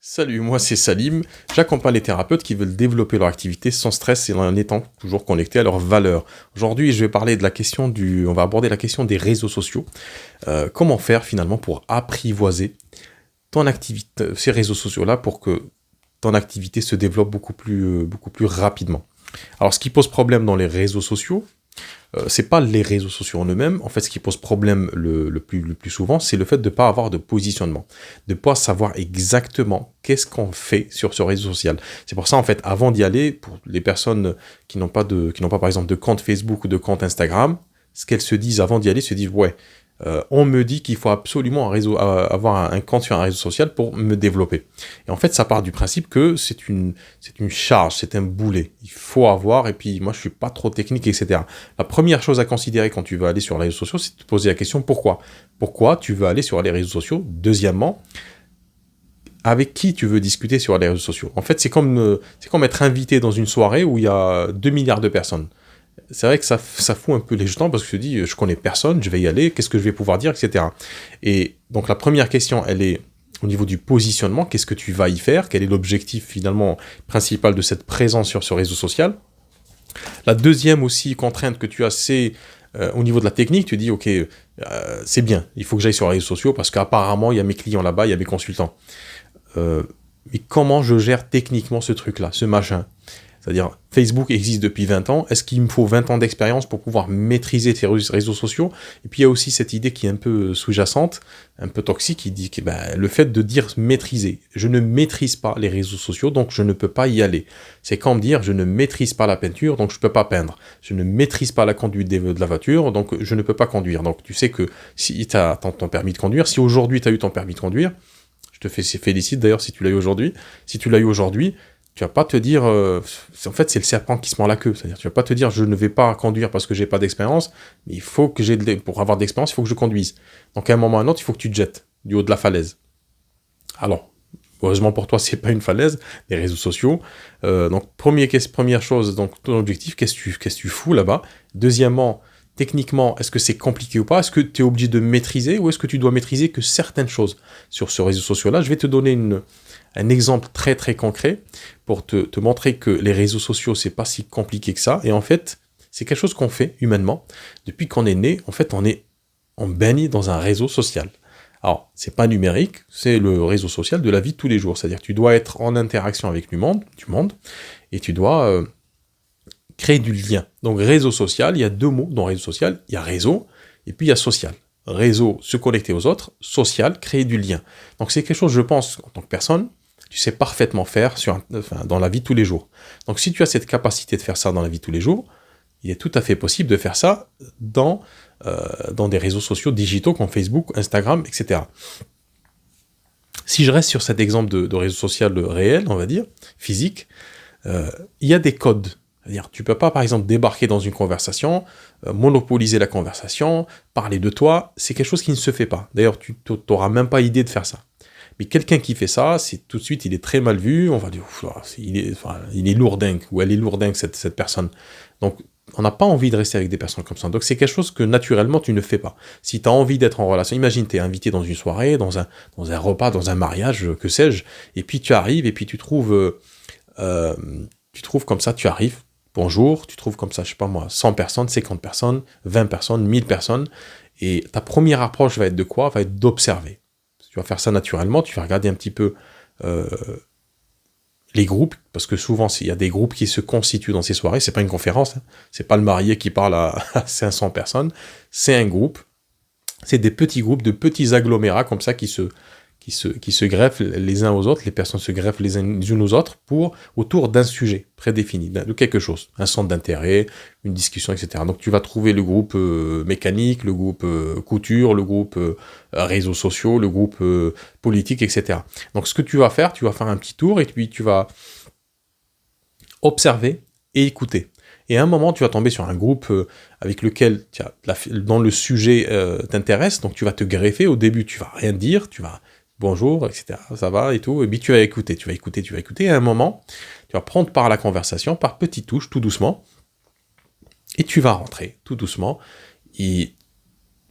Salut, moi c'est Salim. J'accompagne les thérapeutes qui veulent développer leur activité sans stress et en étant toujours connectés à leurs valeurs. Aujourd'hui, je vais parler de on va aborder la question des réseaux sociaux. Comment faire finalement pour apprivoiser ton activité, ces réseaux sociaux-là pour que ton activité se développe beaucoup plus rapidement. Alors, ce qui pose problème dans les réseaux sociaux, c'est pas les réseaux sociaux en eux-mêmes. En fait, ce qui pose problème le plus souvent, c'est le fait de ne pas avoir de positionnement, de ne pas savoir exactement qu'est-ce qu'on fait sur ce réseau social. C'est pour ça, en fait, avant d'y aller, pour les personnes qui n'ont pas, par exemple, de compte Facebook ou de compte Instagram, ce qu'elles se disent avant d'y aller, se disent, ouais, on me dit qu'il faut absolument avoir un compte sur un réseau social pour me développer. Et en fait, ça part du principe que c'est une charge, c'est un boulet. Il faut avoir, et puis moi je suis pas trop technique, etc. La première chose à considérer quand tu veux aller sur les réseaux sociaux, c'est de te poser la question pourquoi. Pourquoi tu veux aller sur les réseaux sociaux? Deuxièmement, avec qui tu veux discuter sur les réseaux sociaux. En fait, c'est comme être invité dans une soirée où il y a 2 milliards de personnes. C'est vrai que ça fout un peu les jetons parce que tu te dis, je connais personne, je vais y aller, qu'est-ce que je vais pouvoir dire, etc. Et donc la première question, elle est au niveau du positionnement, qu'est-ce que tu vas y faire, quel est l'objectif finalement principal de cette présence sur ce réseau social. La deuxième aussi contrainte que tu as, c'est au niveau de la technique, tu dis, ok, c'est bien, il faut que j'aille sur les réseaux sociaux parce qu'apparemment, il y a mes clients là-bas, il y a mes consultants. Mais comment je gère techniquement ce truc-là, ce machin? C'est-à-dire, Facebook existe depuis 20 ans. Est-ce qu'il me faut 20 ans d'expérience pour pouvoir maîtriser ces réseaux sociaux? Et puis, il y a aussi cette idée qui est un peu sous-jacente, un peu toxique, qui dit que le fait de dire maîtriser. Je ne maîtrise pas les réseaux sociaux, donc je ne peux pas y aller. C'est comme dire, je ne maîtrise pas la peinture, donc je ne peux pas peindre. Je ne maîtrise pas la conduite de la voiture, donc je ne peux pas conduire. Donc, tu sais que si tu as ton permis de conduire, si aujourd'hui tu as eu ton permis de conduire, je te félicite d'ailleurs si tu l'as eu aujourd'hui. Si tu l'as eu aujourd'hui, tu vas pas te dire, en fait c'est le serpent qui se mord la queue, c'est-à-dire tu vas pas te dire je ne vais pas conduire parce que j'ai pas d'expérience, mais il faut que pour avoir de l'expérience, il faut que je conduise. Donc à un moment ou à un autre, il faut que tu te jettes du haut de la falaise. Alors, heureusement pour toi, c'est pas une falaise, les réseaux sociaux. Donc première chose, donc ton objectif, qu'est-ce que tu fous là-bas? Deuxièmement, techniquement, est-ce que c'est compliqué ou pas? Est-ce que tu es obligé de maîtriser ou est-ce que tu dois maîtriser que certaines choses sur ce réseau social-là? Je vais te donner un exemple très très concret pour te montrer que les réseaux sociaux, c'est pas si compliqué que ça. Et en fait, c'est quelque chose qu'on fait humainement. Depuis qu'on est né, en fait, on baigne dans un réseau social. Alors, c'est pas numérique, c'est le réseau social de la vie de tous les jours. C'est-à-dire que tu dois être en interaction avec du monde, et tu dois créer du lien. Donc, réseau social, il y a deux mots dans réseau social. Il y a réseau, et puis il y a social. Réseau, se connecter aux autres. Social, créer du lien. Donc, c'est quelque chose, je pense, en tant que personne, tu sais parfaitement faire dans la vie de tous les jours. Donc, si tu as cette capacité de faire ça dans la vie de tous les jours, il est tout à fait possible de faire ça dans des réseaux sociaux digitaux comme Facebook, Instagram, etc. Si je reste sur cet exemple de réseau social réel, on va dire, physique, il y a des codes. C'est-à-dire, tu ne peux pas, par exemple, débarquer dans une conversation, monopoliser la conversation, parler de toi, c'est quelque chose qui ne se fait pas. D'ailleurs, tu n'auras même pas idée de faire ça. Mais quelqu'un qui fait ça, c'est tout de suite, il est très mal vu, on va dire, il est lourdingue, ou elle est lourdingue, cette personne. Donc, on n'a pas envie de rester avec des personnes comme ça. Donc, c'est quelque chose que, naturellement, tu ne fais pas. Si tu as envie d'être en relation, imagine, tu es invité dans une soirée, dans un repas, dans un mariage, que sais-je, et puis tu arrives, et puis tu trouves comme ça, tu arrives, bonjour, tu trouves comme ça, je sais pas moi, 100 personnes, 50 personnes, 20 personnes, 1000 personnes, et ta première approche va être de quoi? Va être d'observer. Tu vas faire ça naturellement, tu vas regarder un petit peu les groupes, parce que souvent, il y a des groupes qui se constituent dans ces soirées, c'est pas une conférence, hein, c'est pas le marié qui parle à 500 personnes, c'est un groupe, c'est des petits groupes, de petits agglomérats comme ça qui se greffent les uns aux autres, les personnes se greffent les unes aux autres autour d'un sujet prédéfini, de quelque chose, un centre d'intérêt, une discussion, etc. Donc tu vas trouver le groupe mécanique, le groupe couture, le groupe réseaux sociaux, le groupe politique, etc. Donc ce que tu vas faire un petit tour et puis tu vas observer et écouter. Et à un moment, tu vas tomber sur un groupe avec lequel dont le sujet t'intéresse, donc tu vas te greffer. Au début, tu vas rien dire, tu vas bonjour, etc., ça va et tout, et puis tu vas écouter, et à un moment, tu vas prendre part à la conversation par petites touches, tout doucement, et tu vas rentrer, tout doucement, et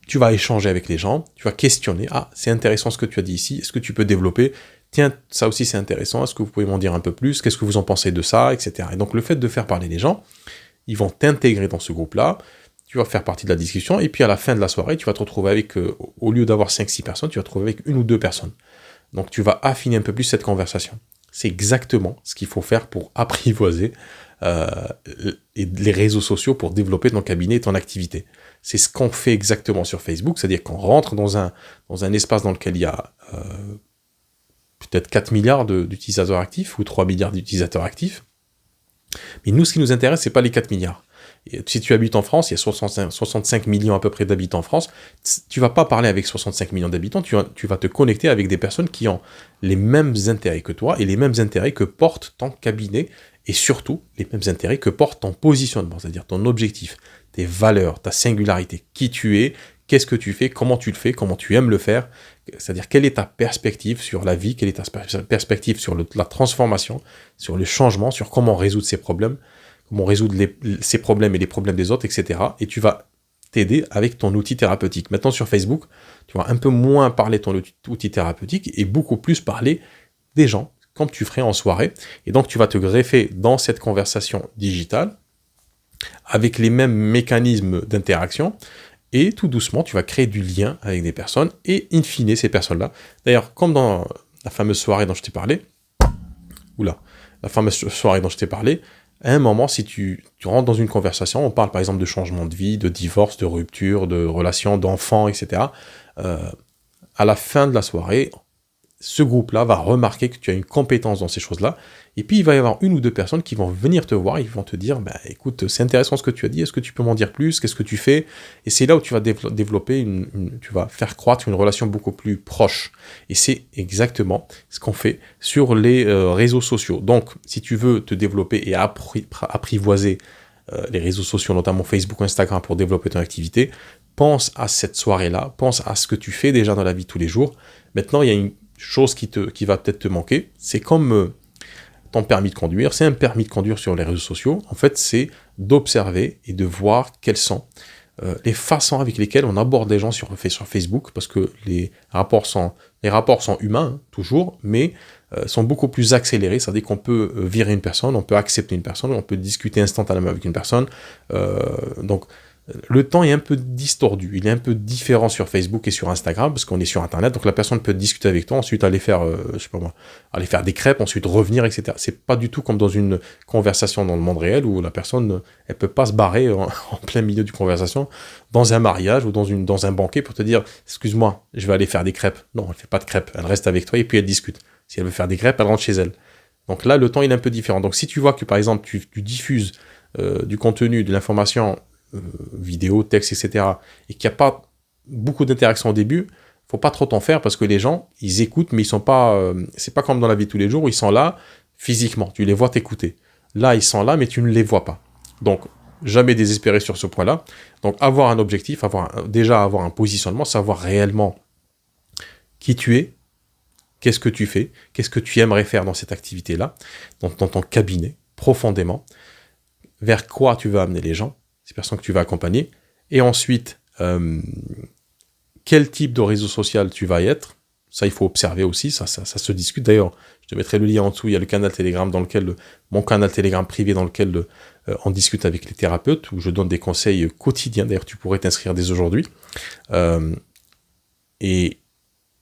tu vas échanger avec les gens, tu vas questionner, ah, c'est intéressant ce que tu as dit ici, est-ce que tu peux développer? Tiens, ça aussi c'est intéressant, est-ce que vous pouvez m'en dire un peu plus, qu'est-ce que vous en pensez de ça, etc. Et donc le fait de faire parler les gens, ils vont t'intégrer dans ce groupe-là, tu vas faire partie de la discussion, et puis à la fin de la soirée, tu vas te retrouver avec, au lieu d'avoir 5-6 personnes, tu vas te retrouver avec 1 ou 2 personnes. Donc tu vas affiner un peu plus cette conversation. C'est exactement ce qu'il faut faire pour apprivoiser les réseaux sociaux, pour développer ton cabinet et ton activité. C'est ce qu'on fait exactement sur Facebook, c'est-à-dire qu'on rentre dans un espace dans lequel il y a peut-être 4 milliards d'utilisateurs actifs, ou 3 milliards d'utilisateurs actifs. Mais nous, ce qui nous intéresse, c'est pas les 4 milliards. Et si tu habites en France, il y a 65 millions à peu près d'habitants en France, tu vas pas parler avec 65 millions d'habitants, tu vas te connecter avec des personnes qui ont les mêmes intérêts que toi, et les mêmes intérêts que porte ton cabinet, et surtout, les mêmes intérêts que porte ton positionnement, c'est-à-dire ton objectif, tes valeurs, ta singularité, qui tu es, qu'est-ce que tu fais, comment tu le fais, comment tu aimes le faire, c'est-à-dire quelle est ta perspective sur la vie, quelle est ta perspective sur la transformation, sur le changement, sur comment résoudre ces problèmes, comment résoudre ces problèmes et les problèmes des autres, etc. Et tu vas t'aider avec ton outil thérapeutique. Maintenant, sur Facebook, tu vas un peu moins parler de ton outil thérapeutique et beaucoup plus parler des gens, comme tu ferais en soirée. Et donc, tu vas te greffer dans cette conversation digitale avec les mêmes mécanismes d'interaction. Et tout doucement, tu vas créer du lien avec des personnes, et in fine, ces personnes-là. D'ailleurs, comme dans la fameuse soirée dont je t'ai parlé, à un moment, si tu rentres dans une conversation, on parle par exemple de changement de vie, de divorce, de rupture, de relations, d'enfants, etc. À la fin de la soirée, ce groupe-là va remarquer que tu as une compétence dans ces choses-là, et puis il va y avoir 1 ou 2 personnes qui vont venir te voir, ils vont te dire, écoute, c'est intéressant ce que tu as dit, est-ce que tu peux m'en dire plus, qu'est-ce que tu fais? Et c'est là où tu vas développer, tu vas faire croître une relation beaucoup plus proche. Et c'est exactement ce qu'on fait sur les réseaux sociaux. Donc, si tu veux te développer et apprivoiser les réseaux sociaux, notamment Facebook, Instagram, pour développer ton activité, pense à cette soirée-là, pense à ce que tu fais déjà dans la vie de tous les jours. Maintenant, il y a une chose qui va peut-être te manquer, c'est comme ton permis de conduire, c'est un permis de conduire sur les réseaux sociaux, en fait c'est d'observer et de voir quelles sont les façons avec lesquelles on aborde les gens sur Facebook, parce que les rapports sont humains, hein, toujours, mais sont beaucoup plus accélérés, c'est-à-dire qu'on peut virer une personne, on peut accepter une personne, on peut discuter instantanément avec une personne, donc le temps est un peu distordu, il est un peu différent sur Facebook et sur Instagram, parce qu'on est sur Internet, donc la personne peut discuter avec toi, ensuite aller faire, aller faire des crêpes, ensuite revenir, etc. C'est pas du tout comme dans une conversation dans le monde réel, où la personne, elle peut pas se barrer en plein milieu d'une conversation, dans un mariage ou dans un banquet pour te dire, excuse-moi, je vais aller faire des crêpes. Non, elle fait pas de crêpes, elle reste avec toi et puis elle discute. Si elle veut faire des crêpes, elle rentre chez elle. Donc là, le temps il est un peu différent. Donc si tu vois que par exemple, tu diffuses du contenu, de l'information, vidéo, texte, etc., et qu'il n'y a pas beaucoup d'interaction au début, faut pas trop t'en faire, parce que les gens, ils écoutent, mais ils sont pas, c'est pas comme dans la vie de tous les jours où ils sont là physiquement, tu les vois t'écouter. Là, ils sont là, mais tu ne les vois pas. Donc, jamais désespérer sur ce point-là. Donc, avoir un objectif, déjà avoir un positionnement, savoir réellement qui tu es, qu'est-ce que tu fais, qu'est-ce que tu aimerais faire dans cette activité-là, dans ton cabinet, profondément, vers quoi tu veux amener les gens, ces personnes que tu vas accompagner, et ensuite, quel type de réseau social tu vas y être. Ça, il faut observer aussi, ça se discute. D'ailleurs, je te mettrai le lien en dessous, il y a le canal Telegram, mon canal Telegram privé, dans lequel on discute avec les thérapeutes, où je donne des conseils quotidiens. D'ailleurs, tu pourrais t'inscrire dès aujourd'hui. Et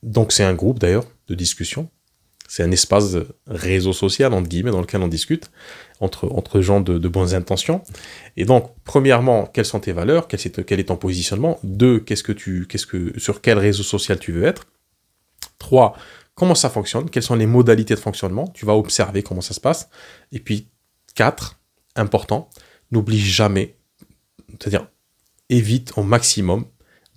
donc, c'est un groupe, d'ailleurs, de discussion. C'est un espace réseau social, entre guillemets, dans lequel on discute entre gens de bonnes intentions. Et donc, premièrement, quelles sont tes valeurs, quel est ton positionnement. 2, sur quel réseau social tu veux être. 3, comment ça fonctionne, quelles sont les modalités de fonctionnement, tu vas observer comment ça se passe. Et puis, 4, important, n'oublie jamais, c'est-à-dire évite au maximum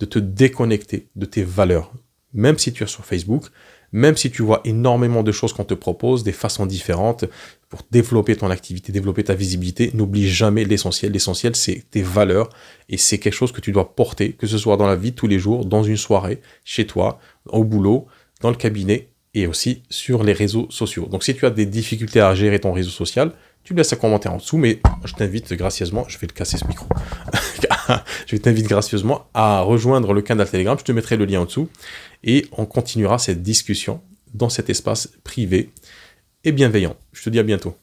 de te déconnecter de tes valeurs. Même si tu es sur Facebook, même si tu vois énormément de choses qu'on te propose, des façons différentes pour développer ton activité, développer ta visibilité, n'oublie jamais l'essentiel. L'essentiel, c'est tes valeurs, et c'est quelque chose que tu dois porter, que ce soit dans la vie de tous les jours, dans une soirée, chez toi, au boulot, dans le cabinet, et aussi sur les réseaux sociaux. Donc si tu as des difficultés à gérer ton réseau social, tu me laisses un commentaire en dessous, mais je t'invite gracieusement, je vais le casser ce micro, je t'invite gracieusement à rejoindre le canal Telegram, je te mettrai le lien en dessous, et on continuera cette discussion dans cet espace privé et bienveillant. Je te dis à bientôt.